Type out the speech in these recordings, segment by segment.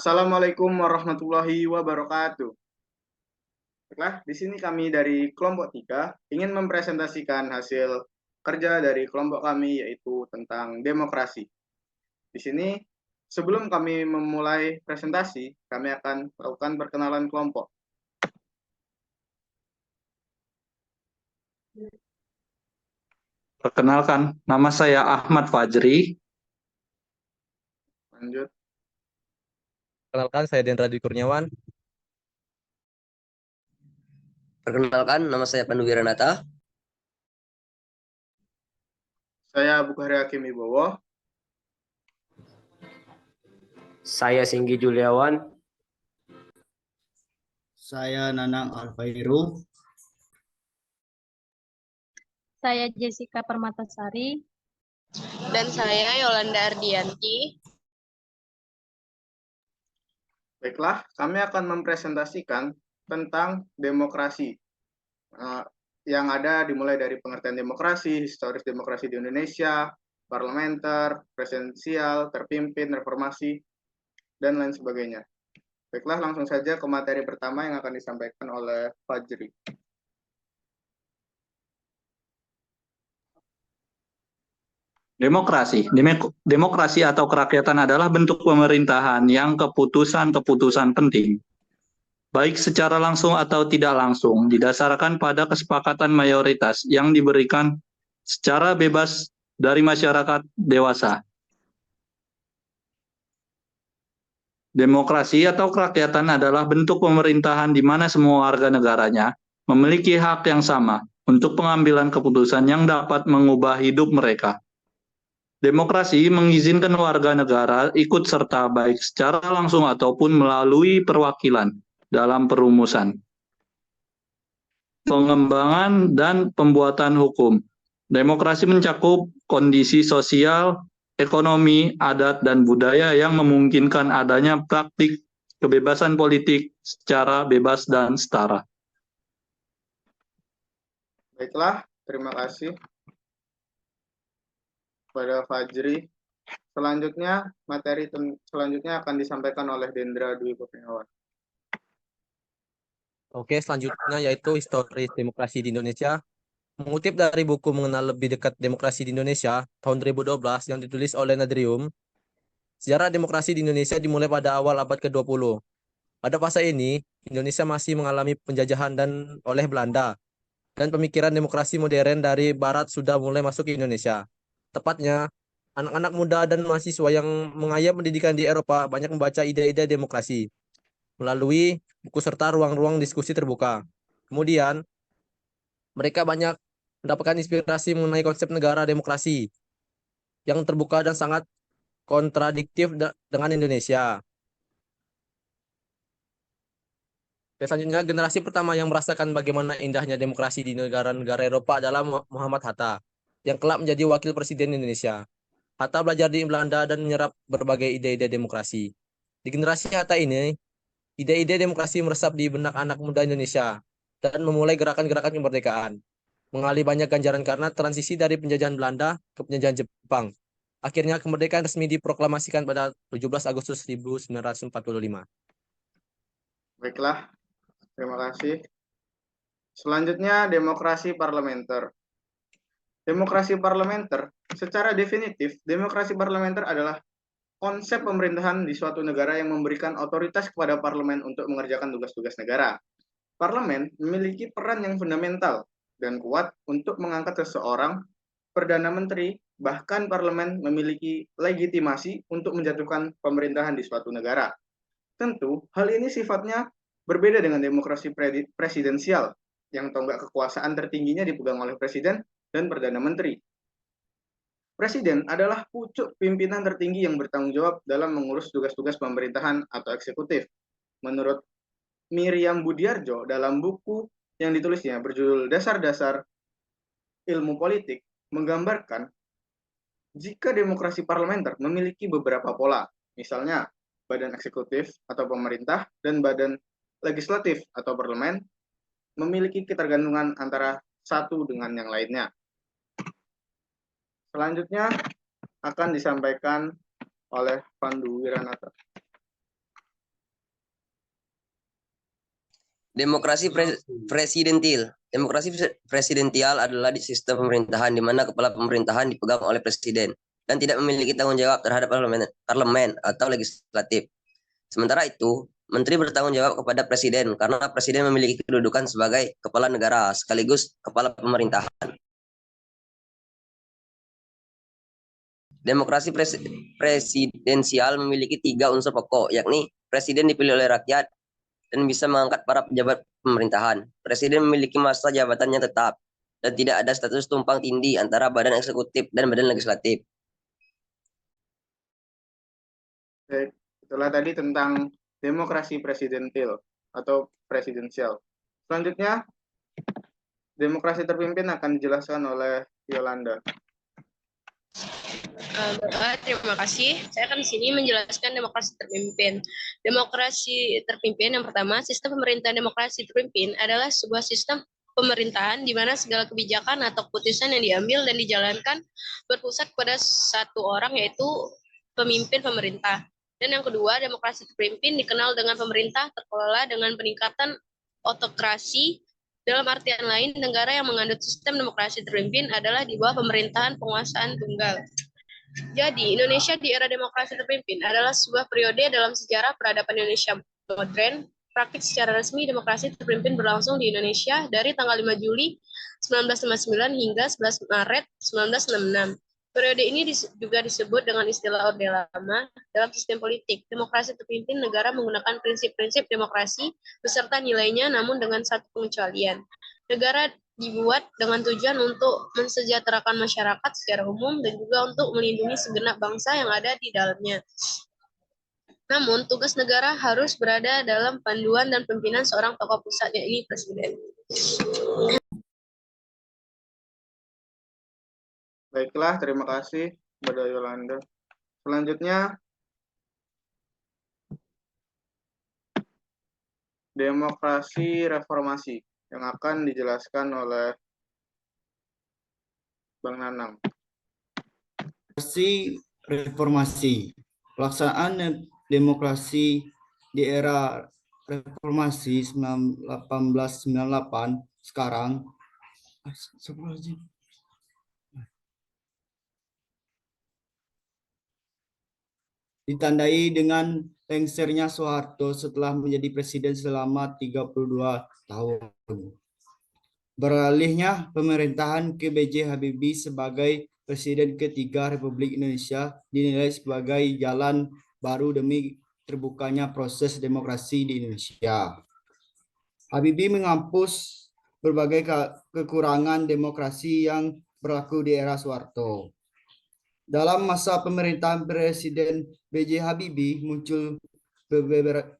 Assalamualaikum warahmatullahi wabarakatuh. Baiklah, di sini kami dari kelompok 3 ingin mempresentasikan hasil kerja dari kelompok kami yaitu tentang demokrasi. Di sini sebelum kami memulai presentasi, kami akan melakukan perkenalan kelompok. Perkenalkan, nama saya Ahmad Fajri. Lanjut. Perkenalkan, saya Dendra Dwi Kurniawan. Perkenalkan, nama saya Pandu Wiranata. Saya Bukhari Hakim Wibowo. Saya Singgi Juliawan. Saya Nanang Alfairu. Saya Jessica Permatasari. Dan saya Yolanda Ardianti. Baiklah, kami akan mempresentasikan tentang demokrasi yang ada dimulai dari pengertian demokrasi, historis demokrasi di Indonesia, parlementer, presidensial, terpimpin, reformasi, dan lain sebagainya. Baiklah, langsung saja ke materi pertama yang akan disampaikan oleh Fajri. Demokrasi atau kerakyatan adalah bentuk pemerintahan yang keputusan-keputusan penting, baik secara langsung atau tidak langsung, didasarkan pada kesepakatan mayoritas yang diberikan secara bebas dari masyarakat dewasa. Demokrasi atau kerakyatan adalah bentuk pemerintahan di mana semua warga negaranya memiliki hak yang sama untuk pengambilan keputusan yang dapat mengubah hidup mereka. Demokrasi mengizinkan warga negara ikut serta baik secara langsung ataupun melalui perwakilan dalam perumusan, pengembangan, dan pembuatan hukum. Demokrasi mencakup kondisi sosial, ekonomi, adat, dan budaya yang memungkinkan adanya praktik kebebasan politik secara bebas dan setara. Baiklah, terima kasih kepada Fajri. Selanjutnya, materi selanjutnya akan disampaikan oleh Dendra Dwi Kurniawan. Oke, selanjutnya yaitu historis demokrasi di Indonesia. Mengutip dari buku Mengenal Lebih Dekat Demokrasi di Indonesia tahun 2012 yang ditulis oleh Nadrium, sejarah demokrasi di Indonesia dimulai pada awal abad ke-20. Pada fase ini, Indonesia masih mengalami penjajahan oleh Belanda, dan pemikiran demokrasi modern dari Barat sudah mulai masuk ke Indonesia. Tepatnya, anak-anak muda dan mahasiswa yang mengayap pendidikan di Eropa banyak membaca ide-ide demokrasi melalui buku serta ruang-ruang diskusi terbuka. Kemudian, mereka banyak mendapatkan inspirasi mengenai konsep negara demokrasi yang terbuka dan sangat kontradiktif dengan Indonesia. Dan selanjutnya, generasi pertama yang merasakan bagaimana indahnya demokrasi di negara-negara Eropa adalah Muhammad Hatta, yang kelak menjadi wakil presiden Indonesia. Hatta belajar di Belanda dan menyerap berbagai ide-ide demokrasi. Di generasi Hatta ini, ide-ide demokrasi meresap di benak anak muda Indonesia dan memulai gerakan-gerakan kemerdekaan. Mengalami banyak ganjaran karena transisi dari penjajahan Belanda ke penjajahan Jepang. Akhirnya kemerdekaan resmi diproklamasikan pada 17 Agustus 1945. Baiklah, terima kasih. Selanjutnya, demokrasi parlementer. Demokrasi parlementer, secara definitif, demokrasi parlementer adalah konsep pemerintahan di suatu negara yang memberikan otoritas kepada parlemen untuk mengerjakan tugas-tugas negara. Parlemen memiliki peran yang fundamental dan kuat untuk mengangkat seseorang perdana menteri, bahkan parlemen memiliki legitimasi untuk menjatuhkan pemerintahan di suatu negara. Tentu, hal ini sifatnya berbeda dengan demokrasi presidensial, yang tonggak kekuasaan tertingginya dipegang oleh presiden dan perdana menteri. Presiden adalah pucuk pimpinan tertinggi yang bertanggung jawab dalam mengurus tugas-tugas pemerintahan atau eksekutif. Menurut Miriam Budiarjo dalam buku yang ditulisnya berjudul Dasar-Dasar Ilmu Politik, menggambarkan jika demokrasi parlementer memiliki beberapa pola, misalnya badan eksekutif atau pemerintah dan badan legislatif atau parlemen memiliki ketergantungan antara satu dengan yang lainnya. Selanjutnya akan disampaikan oleh Pandu Wiranata. Demokrasi presidentil. Demokrasi presidensial adalah sistem pemerintahan di mana kepala pemerintahan dipegang oleh presiden dan tidak memiliki tanggung jawab terhadap parlemen atau legislatif. Sementara itu, menteri bertanggung jawab kepada presiden karena presiden memiliki kedudukan sebagai kepala negara sekaligus kepala pemerintahan. Demokrasi presidensial memiliki 3 unsur pokok, yakni presiden dipilih oleh rakyat dan bisa mengangkat para pejabat pemerintahan. Presiden memiliki masa jabatannya tetap dan tidak ada status tumpang tindih antara badan eksekutif dan badan legislatif. Baik, itulah tadi tentang demokrasi presidentil atau presidensial. Selanjutnya, demokrasi terpimpin akan dijelaskan oleh Yolanda. Terima kasih. Saya akan di sini menjelaskan demokrasi terpimpin. Demokrasi terpimpin yang pertama, sistem pemerintahan demokrasi terpimpin adalah sebuah sistem pemerintahan di mana segala kebijakan atau keputusan yang diambil dan dijalankan berpusat pada satu orang, yaitu pemimpin pemerintah. Dan yang kedua, demokrasi terpimpin dikenal dengan pemerintah terkelola dengan peningkatan otokrasi. Dalam artian lain, negara yang mengandung sistem demokrasi terpimpin adalah di bawah pemerintahan penguasaan tunggal. Jadi, Indonesia di era demokrasi terpimpin adalah sebuah periode dalam sejarah peradaban Indonesia modern. Praktik secara resmi demokrasi terpimpin berlangsung di Indonesia dari tanggal 5 Juli 1959 hingga 11 Maret 1966. Periode ini juga disebut dengan istilah Orde Lama dalam sistem politik. Demokrasi terpimpin negara menggunakan prinsip-prinsip demokrasi beserta nilainya, namun dengan satu pengecualian. Negara dibuat dengan tujuan untuk mensejahterakan masyarakat secara umum dan juga untuk melindungi segenap bangsa yang ada di dalamnya. Namun, tugas negara harus berada dalam panduan dan pimpinan seorang tokoh pusat, yaitu presiden. Baiklah, terima kasih kepada Yolanda. Selanjutnya, demokrasi reformasi yang akan dijelaskan oleh Bang Nanang. Reformasi. Pelaksanaan demokrasi di era reformasi 1898 sekarang ditandai dengan lengsernya Soeharto setelah menjadi presiden selama 32 tahun. Beralihnya pemerintahan ke B.J. Habibie sebagai Presiden ketiga Republik Indonesia dinilai sebagai jalan baru demi terbukanya proses demokrasi di Indonesia. Habibie menghapus berbagai kekurangan demokrasi yang berlaku di era Soeharto. Dalam masa pemerintahan Presiden B.J. Habibie muncul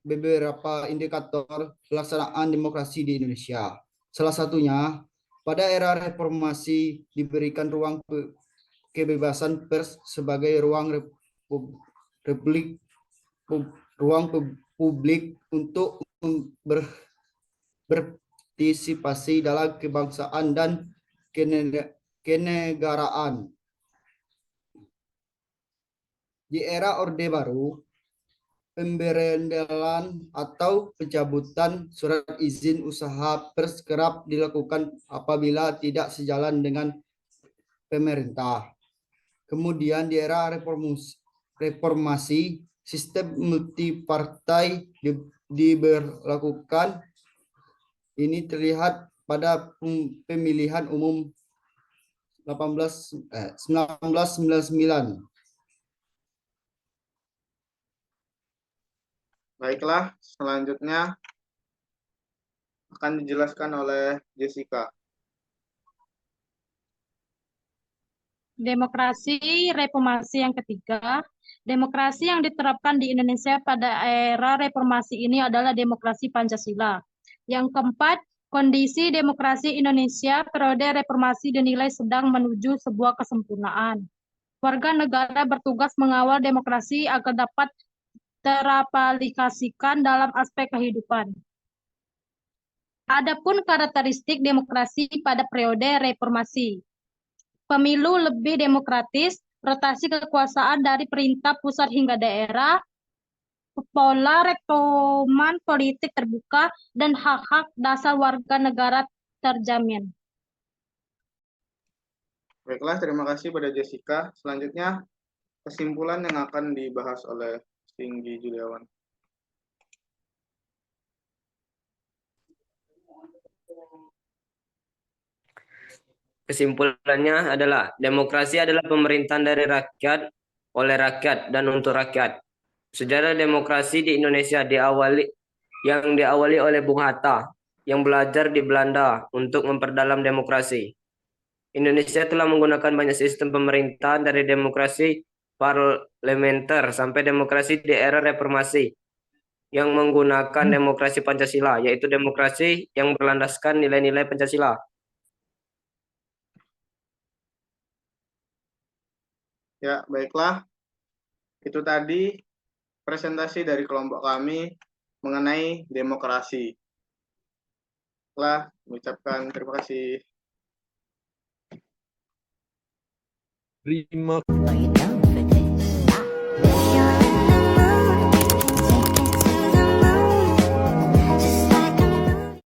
beberapa indikator pelaksanaan demokrasi di Indonesia. Salah satunya, pada era reformasi diberikan ruang kebebasan pers sebagai ruang publik untuk berpartisipasi dalam kebangsaan dan kenegaraan. Di era Orde Baru, pemberendelan atau pencabutan surat izin usaha pers kerap dilakukan apabila tidak sejalan dengan pemerintah. Kemudian di era reformasi, sistem multipartai diberlakukan. Ini terlihat pada pemilihan umum 1999. Baiklah, selanjutnya akan dijelaskan oleh Jessica. Demokrasi reformasi yang ketiga. Demokrasi yang diterapkan di Indonesia pada era reformasi ini adalah demokrasi Pancasila. Yang keempat, kondisi demokrasi Indonesia periode reformasi dinilai sedang menuju sebuah kesempurnaan. Warga negara bertugas mengawal demokrasi agar dapat teraplikasikan dalam aspek kehidupan. Adapun karakteristik demokrasi pada periode reformasi. Pemilu lebih demokratis, rotasi kekuasaan dari perintah pusat hingga daerah, pola rekuman politik terbuka, dan hak-hak dasar warga negara terjamin. Baiklah, terima kasih pada Jessica. Selanjutnya, kesimpulan yang akan dibahas oleh Singgi Juliawan. Kesimpulannya adalah demokrasi adalah pemerintahan dari rakyat, oleh rakyat, dan untuk rakyat. Sejarah demokrasi di Indonesia diawali oleh Bung Hatta yang belajar di Belanda untuk memperdalam demokrasi. Indonesia telah menggunakan banyak sistem pemerintahan dari demokrasi parlementer sampai demokrasi di era reformasi yang menggunakan demokrasi Pancasila, yaitu demokrasi yang berlandaskan nilai-nilai Pancasila. Ya, baiklah. Itu tadi presentasi dari kelompok kami mengenai demokrasi. Telah mengucapkan terima kasih. Terima